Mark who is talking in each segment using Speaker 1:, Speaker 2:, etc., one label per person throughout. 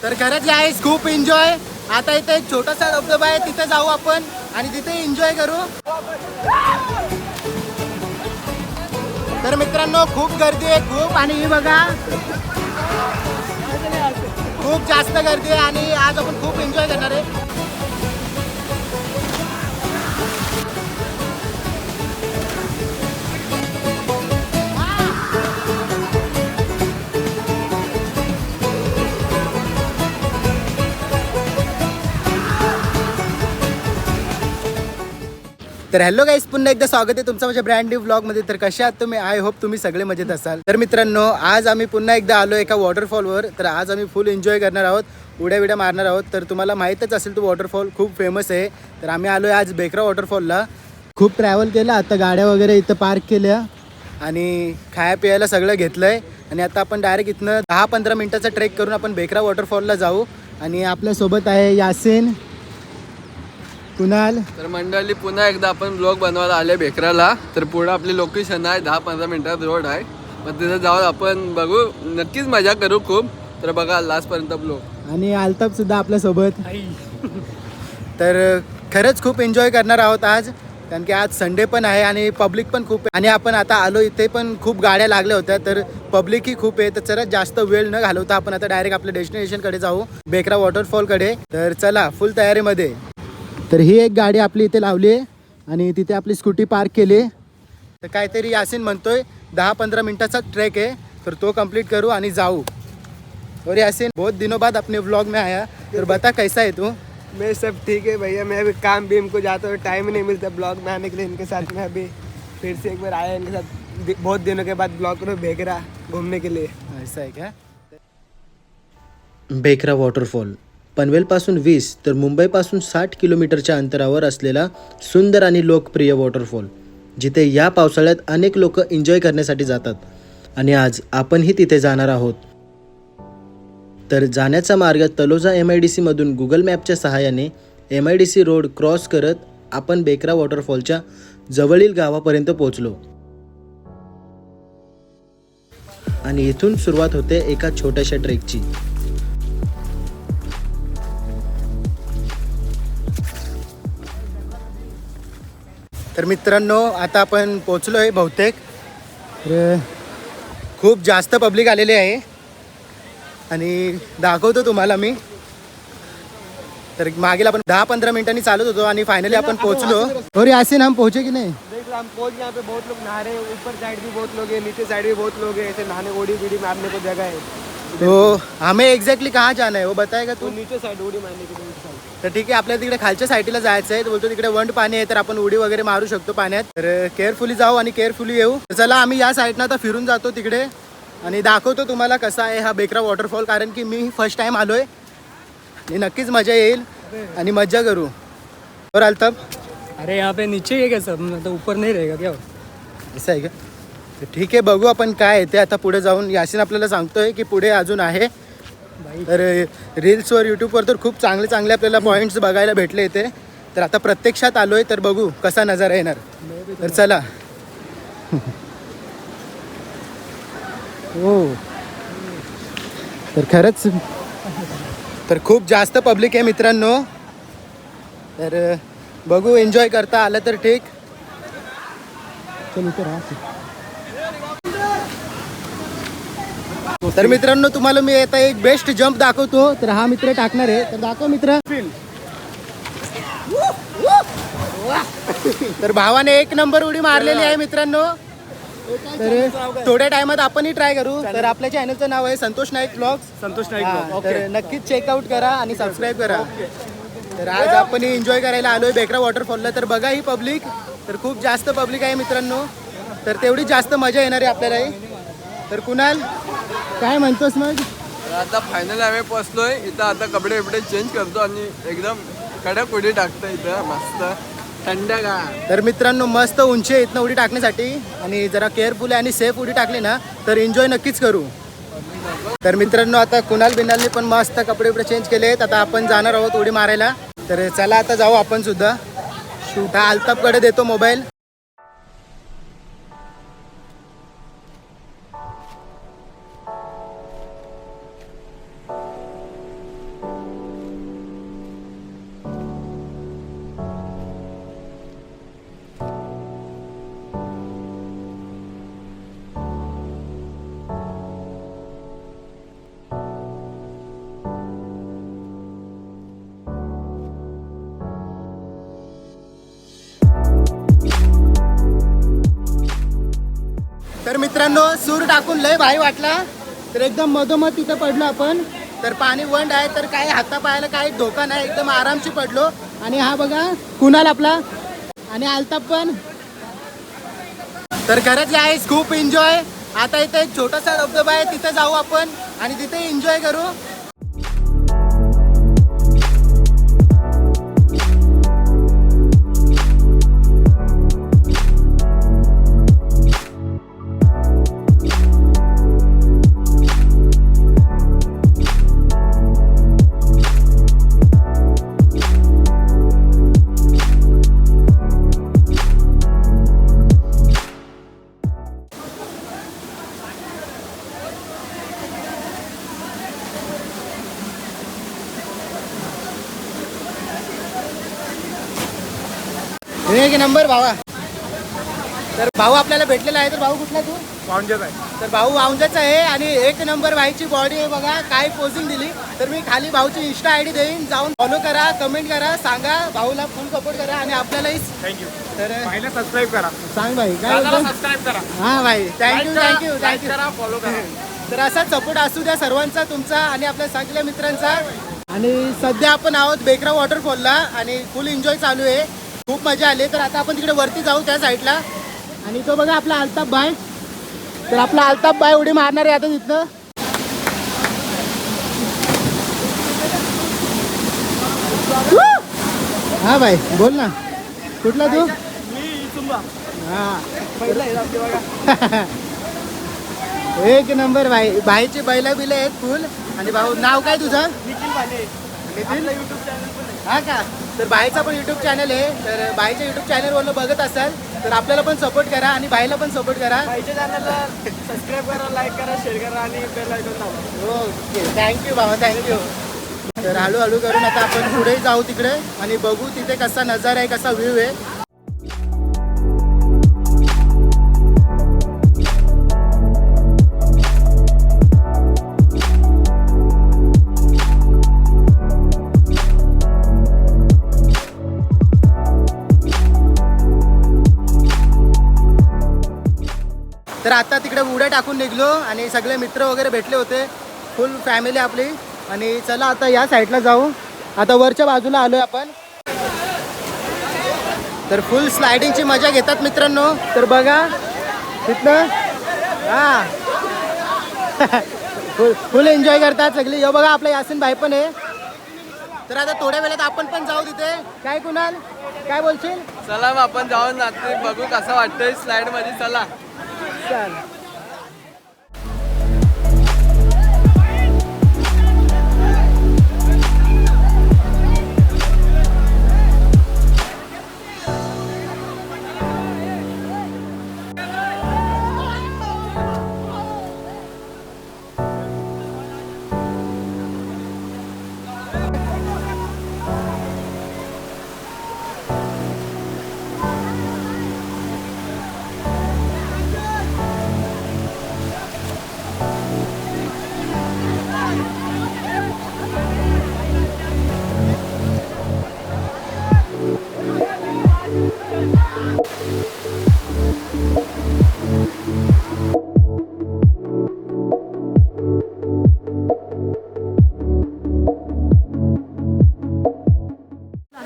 Speaker 1: तर खरंच गाईस खूप एन्जॉय. आता इथे एक छोटासा धबधबा आहे, तिथे जाऊ आपण आणि तिथे एन्जॉय करू. तर मित्रांनो खूप गर्दी आहे खूप, आणि ही बघा खूप जास्त गर्दी आहे आणि आज आपण खूप एन्जॉय करणार आहे. तर हॅलो गाईस, पुन्हा एकदा स्वागत आहे तुमचं माझ्या ब्रँड न्यू व्लॉगमध्ये. तर कशा आहात तुम्ही? आय होप तुम्ही सगळे मजेत असाल. तर मित्रांनो आज आम्ही पुन्हा एकदा आलो एका वॉटरफॉलवर. तर आज आम्ही फुल एन्जॉय करणार आहोत, उड्या मारणार आहोत. तर तुम्हाला माहीतच असेल तो वॉटरफॉल खूप फेमस आहे. तर आम्ही आलो आहे आज बेकरा वॉटरफॉलला. खूप ट्रॅव्हल केलं, आता गाड्या वगैरे इथं पार्क केल्या आणि खाया पियायला सगळं घेतलं आहे. आणि आता आपण डायरेक्ट इथनं 10-15 मिनटाचा ट्रेक करून आपण बेकरा वॉटरफॉलला जाऊ. आणि आपल्यासोबत आहे यासिन, कुणाल.
Speaker 2: तर मंडळी पुन्हा एकदा आपण ब्लॉग बनवायला आले बेकराला. तर पुढे आपली लोकेशन आहे, 10-15 मिनिटात रोड आहे. मग तिथे जाऊन आपण बघू, नक्कीच मजा करू खूप. तर बघा लास्टपर्यंत ब्लॉग.
Speaker 1: आणि आलताप सुद्धा आपल्यासोबत. तर खरंच खूप एन्जॉय करणार आहोत आज, कारण की आज संडे पण आहे आणि पब्लिक पण खूप आहे. आणि आपण आता आलो इथे पण खूप गाड्या लागल्या होत्या, तर पब्लिकही खूप आहे. तर चला जास्त वेळ न घालवता आपण आता डायरेक्ट आपल्या डेस्टिनेशनकडे जाऊ, बेकरा वॉटरफॉलकडे. तर चला फुल तयारीमध्ये. तर ही एक गाडी आपली इथे लावली आहे आणि तिथे आपली स्कूटी पार्क केली. तर काहीतरी यासिन म्हणतोय 10-15 मिनटाचा ट्रैक है, तर तो कंप्लीट करूँ आणि जाऊँ. और यासिन बहुत दिनों बाद अपने व्लॉग में आया, तो बता कैसा है तू?
Speaker 3: मैं सब ठीक है भैया. मैं अभी काम भी इनको जाता हूँ, टाइम ही नहीं मिलता ब्लॉग में आने के लिए. इनके साथ में अभी फिर से एक बार आया इनके साथ, बहुत दिनों के बाद ब्लॉग करो बेकरा घूमने के लिए.
Speaker 1: ऐसा है क्या? बेकरा वॉटरफॉल पनवेलपासून 20 तर मुंबईपासून 60 किलोमीटरच्या अंतरावर असलेला सुंदर आणि लोकप्रिय वॉटरफॉल, जिथे या पावसाळ्यात अनेक लोक एन्जॉय करण्यासाठी जातात. आणि आज आपणही तिथे जाणार आहोत. तर जाण्याचा मार्ग तलोजा MIDC मधून गुगल मॅपच्या सहाय्याने MIDC रोड क्रॉस करत आपण बेकरा वॉटरफॉलच्या जवळील गावापर्यंत पोहोचलो. आणि इथून सुरुवात होते एका छोट्याशा ट्रेकची. तर मित्रांनो आता आपण पोचलो आहे बहुतेक. तर खूप जास्त पब्लिक आलेले आहे आणि दाखवतो तुम्हाला मी. तर मागेल आपण 10-15 मिनिटांनी चालत होतो आणि फायनली आपण पोहोचलो. और यासिन हम पहुंचे की नहीं?
Speaker 3: देख लो हम पहुंच गए. यहाँ पे बहुत लोग नहा रहे हैं, ऊपर साइड भी बहुत लोग हैं, नीचे साइड भी बहुत लोग हैं. ऐसे नहाने उड़ी वीडी मारने को जगह है.
Speaker 1: तो हमें एग्जैक्टली कहाँ जाना है वो बताएगा
Speaker 3: तो
Speaker 1: तू?
Speaker 3: नीचे साइड उड़ी मारने के लिए साइड.
Speaker 1: तर ठीक आहे, आपल्याला तिकडे खालच्या साईडला जायचं आहे. तो बोलतो तिकडे वंड पाणी आहे, तर आपण उडी वगैरे मारू शकतो पाण्यात. तर केअरफुली जाऊ आणि केअरफुली येऊ. तर चला आम्ही या साईडनं आता फिरून जातो तिकडे आणि दाखवतो तुम्हाला कसा आहे हा बेकरा वॉटरफॉल, कारण की मी फर्स्ट टाइम आलोय आणि नक्कीच मजा येईल आणि मजा करू. और अल्ताफ,
Speaker 4: अरे यहाँ पे नीचे है क्या सब, मतलब ऊपर नहीं रहेगा क्या?
Speaker 1: असं आहे का? तर ठीक आहे, बघू आपण काय आहे ते आता पुढे जाऊन. यासिन आपल्याला सांगतोय की पुढे अजून आहे. तर रील्सवर यूट्यूबवर तर खूप चांगले चांगले आपल्याला पॉईंट्स बघायला भेटले इथे. तर आता प्रत्यक्षात आलोय, तर बघू कसा नजारा येणार. तर चला. हो, तर खरंच तर खूप जास्त पब्लिक आहे मित्रांनो. तर बघू, एन्जॉय करता आलं तर ठीक. चल इथे राहा. तर मित्रांनो तुम्हाला मी आता एक बेस्ट जंप दाखवतो. तर हा मित्र टाकणार आहे, तर दाखव मित्र. तर भावाने 1 नंबर उडी मारलेली आहे मित्रांनो. तर थोड्या टायमात आपणही ट्राय करू. तर आपल्या चॅनलचं नाव आहे संतोष नाईक ब्लॉग्स.
Speaker 3: संतोष
Speaker 1: तर नक्कीच चेकआउट करा आणि सबस्क्राईब करा. तर आज आपण एन्जॉय करायला आलोय बेकरा वॉटरफॉलला. तर बघा ही पब्लिक, तर खूप जास्त पब्लिक आहे मित्रांनो. तर तेवढी जास्त मजा येणार आहे आपल्यालाही. तर कुणाल काय म्हणतोस मग?
Speaker 2: आता फायनल आम्ही पोचलोय इथं. आता कपडे बिपडे चेंज करतो आणि एकदम कडक उडी टाकतो इथं मस्त थंडगार.
Speaker 1: तर मित्रांनो मस्त उंची आहे इथनं उडी टाकण्यासाठी, आणि जरा केअरफुल आणि सेफ उडी टाकली ना तर एन्जॉय नक्कीच करू. तर मित्रांनो आता कुणाल बिनालने पण मस्त कपडे बिपडे चेंज केले आहेत. आता आपण जाणार आहोत उडी मारायला. तर चला आता जाऊ आपण सुद्धा. शूट हा अल्ताफकडे देतो मोबाईल. मित्रांनो सूर टाकून लय भारी वाटला. तर एकदम मधोमध तिथं पडलो आपण. तर पाणी वंड आहे तर काही हातापायाला काही धोका नाही, एकदम आरामशी पडलो. आणि हा बघा कुणाल आपला आणि आलताप पण. तर खरंच गाईस खूप एन्जॉय. आता इथे एक छोटासा धबधबा आहे, तिथे जाऊ आपण आणि तिथे एन्जॉय करू. एक नंबर भावा. तर भाऊ आपल्याला भेटलेला आहे. तर भाऊ कुठला तू?
Speaker 3: वांजत आहे.
Speaker 1: तर भाऊ वाऊंजाचा आहे आणि एक नंबर भाईची बॉडी आहे बघा, काय पोझिंग दिली. तर मी खाली भाऊची इंस्टा आयडी देईन, जाऊन फॉलो करा, कमेंट करा, सांगा भाऊला फुल सपोर्ट करा आणि आपल्यालाही.
Speaker 3: थँक्यू.
Speaker 1: तर
Speaker 3: पहिला सबस्क्राईब करा.
Speaker 1: सांग भाई काय बोलतो?
Speaker 3: सबस्क्राईब करा.
Speaker 1: हा भाई थँक्यू थँक्यू थँक्यू.
Speaker 3: करा, फॉलो करा.
Speaker 1: तर असाच सपोर्ट असू द्या सर्वांचा, तुमचा आणि आपल्या सगळ्या मित्रांचा. आणि सध्या आपण आहोत बेकरा वॉटरफॉलला आणि फुल एन्जॉय चालू आहे, खूप मजा आली. तर आता आपण तिकडे वरती जाऊ त्या साईडला. आणि तो बघा आपला अल्ताफ बाय. तर आपला अल्ताफ बाय उडी मारणार आहे आता तिथनं. हा भाई बोल ना, कुठला तू? हा एक नंबर भाई. भाईची बैला बिले आहेत फुल. आणि भाऊ नाव काय तुझं? नितीन. हा का? तर भाईचा पण युट्यूब चॅनल आहे. तर भाईच्या युट्यूब चॅनलवरनं बघत असाल तर आपल्याला पण सपोर्ट करा आणि भाईला पण सपोर्ट करा.
Speaker 3: भाईच्या चॅनलला सबस्क्राईब करा, लाईक करा, शेअर करा आणि बेल आयकॉन दाबा.
Speaker 1: ओके थँक्यू भावा थँक्यू. तर हळूहळू करून आता आपण पुढे जाऊ तिकडे आणि बघू तिथे कसा नजारा आहे, कसा व्ह्यू आहे. तर आता तिकडे उड्या टाकून निघलो आणि सगळे मित्र वगैरे भेटले होते, फुल फॅमिली आपली. आणि चला आता या साईडला जाऊ. आता वरच्या बाजूला आलोय आपण. तर फुल स्लायडिंगची मजा घेतात मित्रांनो. तर बघा तिथलं हा फुल एन्जॉय करतात सगळी. यो बघा आपला यासिन भाई पण आहे. तर आता थोड्या वेळात आपण पण जाऊ तिथे. काय कुणाल काय बोलशील?
Speaker 2: चला मग आपण जाऊन रात्री बघू कसं वाटतंय स्लाइड मध्ये. चला
Speaker 1: चल.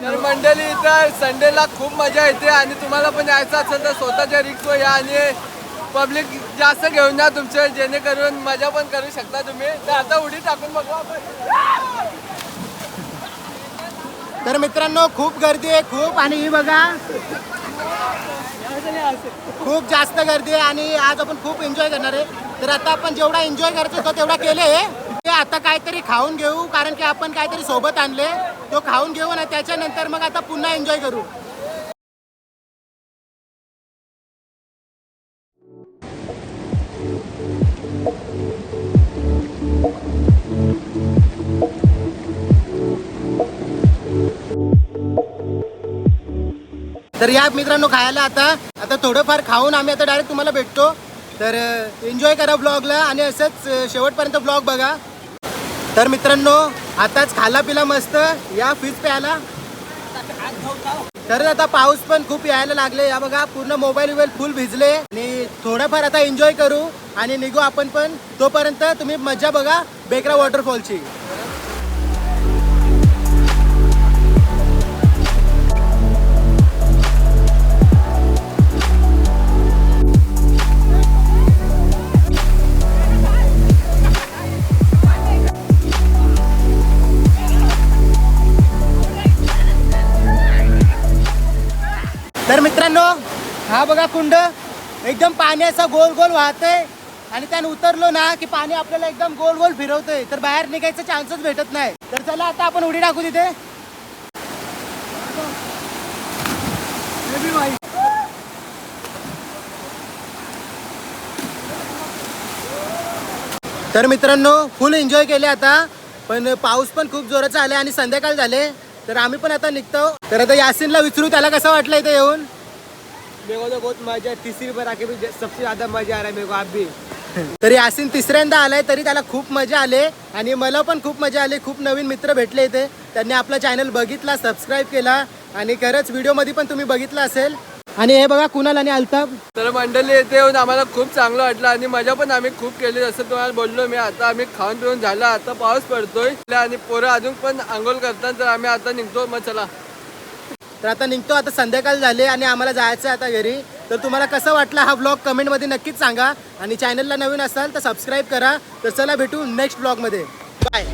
Speaker 2: तर मंडळी इथं संडेला खूप मजा येते आणि तुम्हाला पण यायचं असेल तर स्वतःच्या रिक्सवर या आणि पब्लिक जास्त घेऊन जा तुमच्या, जेणेकरून मजा पण करू शकता तुम्ही. तर आता उडी टाकून बघू आपण.
Speaker 1: तर मित्रांनो खूप गर्दी आहे खूप. आणि ही बघा खूप जास्त गर्दी आहे आणि आज आपण खूप एन्जॉय करणार आहे. तर आता आपण जेवढा एन्जॉय करायचं होतं तेवढा केले. ते आता काहीतरी खाऊन घेऊ, कारण की आपण काहीतरी सोबत आणले, तो खाऊन घेऊ ना त्याच्यानंतर मग आता पुन्हा एन्जॉय करू. तर या मित्रांनो खायला आता थोडंफार खाऊन आम्ही आता डायरेक्ट तुम्हाला भेटतो. तर एन्जॉय करा ब्लॉगला आणि असंच शेवटपर्यंत ब्लॉग बघा. तर मित्रांनो आताच खाला पिला मस्त, या फिश प्यायला. तर आता पाऊस पण खूप यायला लागले. या बघा पूर्ण मोबाईल फुल भिजले आणि थोडंफार आता एन्जॉय करू आणि निघू आपण पण. तोपर्यंत तुम्ही मजा बघा बेकरा वॉटरफॉलची. तर मित्रांनो हा बघा कुंड एकदम पाण्याचा गोल गोल वाहतंय आणि त्याने उतरलो ना की पाणी आपल्याला एकदम गोल गोल फिरवतंय. तर बाहेर निघायचा चान्सच भेटत नाही. तर चला आता आपण उडी टाकू तिथे. तर मित्रांनो फुल एन्जॉय केले आता. पण पाऊस पण खूप जोराचा आले आणि संध्याकाळ झाले. तर आम्ही पण आता निघतो. तर आता यासिनला विचारू त्याला कसं वाटलं इथे येऊन.
Speaker 3: मेरे को तो बहुत मजा है, तीसरी बार आके भी सबसे ज्यादा मजा आ रहा है मेरे को आप भी.
Speaker 1: तरी यासिन तिसऱ्यांदा आलाय तरी त्याला खूप मजा आले आणि मला पण खूप मजा आली. खूप नवीन मित्र भेटले इथे. त्यांनी आपला चॅनल बघितला, सबस्क्राईब केला आणि खरंच व्हिडिओमध्ये पण तुम्ही बघितलं असेल. आणि हे बघा कुणाल आणि अल्ताफ.
Speaker 2: तर मंडळी इथे येऊन आम्हाला खूप चांगलं वाटलं आणि मजा पण आम्ही खूप केली. जसं तुम्हाला बोललो मी, आता आम्ही खाऊन पिऊन झालं. आता पाऊस पडतोय आणि पोरं अजून पण आंघोळ करतात. तर आम्ही आता निघतो. मग चला
Speaker 1: तर आता निघतो. आता संध्याकाळ झाले आणि आम्हाला जायचं आहे आता घरी. तर तुम्हाला कसं वाटला हा ब्लॉग कमेंटमध्ये नक्कीच सांगा आणि चॅनलला नवीन असाल तर सबस्क्राईब करा. तर चला भेटू नेक्स्ट ब्लॉगमध्ये. बाय.